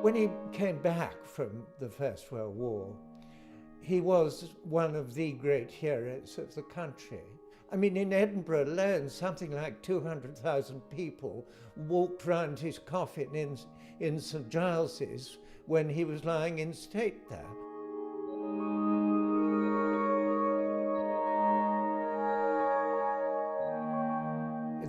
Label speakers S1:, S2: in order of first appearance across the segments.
S1: When he came back from the First World War, he was one of the great heroes of the country. I mean, in Edinburgh alone, something like 200,000 people walked round his coffin in St Giles's when he was lying in state there.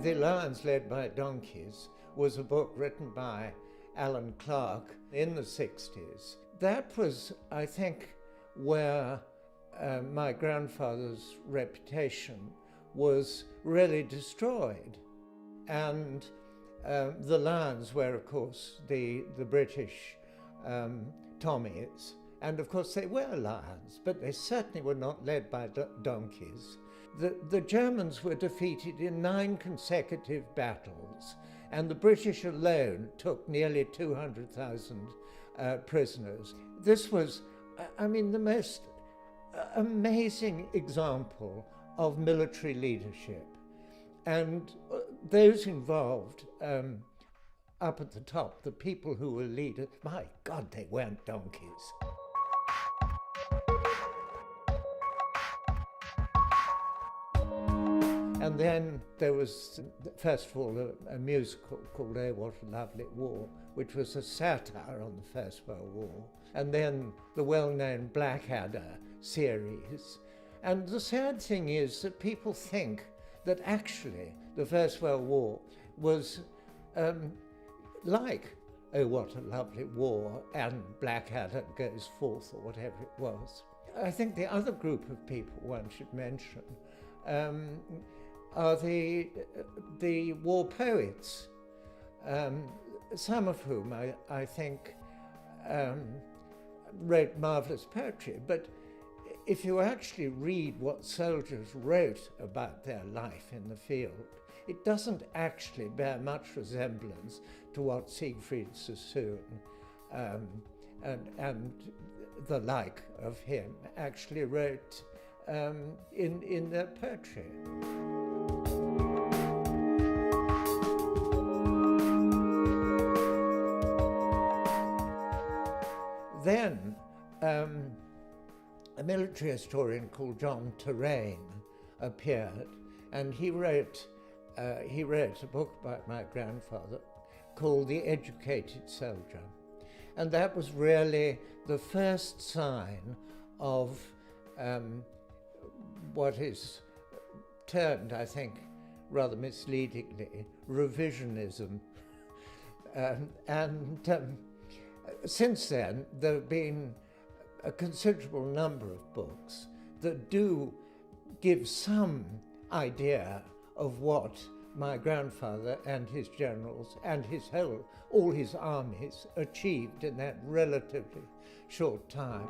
S1: The Lions Led by Donkeys was a book written by Alan Clark in the 60s. That was, I think, where my grandfather's reputation was really destroyed. And the Lions were, of course, the British Tommies. And of course they were lions, but they certainly were not led by donkeys. The Germans were defeated in 9 consecutive battles, and the British alone took nearly 200,000 prisoners. This was, I mean, the most amazing example of military leadership. And those involved, up at the top, the people who were leaders, my God, they weren't donkeys. And then there was, first of all, a musical called Oh, What a Lovely War, which was a satire on the First World War. And then the well-known Blackadder series. And the sad thing is that people think that actually the First World War was like Oh, What a Lovely War and Blackadder Goes Forth, or whatever it was. I think the other group of people one should mention are the war poets, some of whom I think wrote marvelous poetry. But if you actually read what soldiers wrote about their life in the field, it doesn't actually bear much resemblance to what Siegfried Sassoon and the like of him actually wrote in their poetry. Then a military historian called John Terraine appeared, and he wrote a book about my grandfather called The Educated Soldier. And that was really the first sign of what is termed, I think, rather misleadingly, revisionism. Since then, there have been a considerable number of books that do give some idea of what my grandfather and his generals and all his armies achieved in that relatively short time.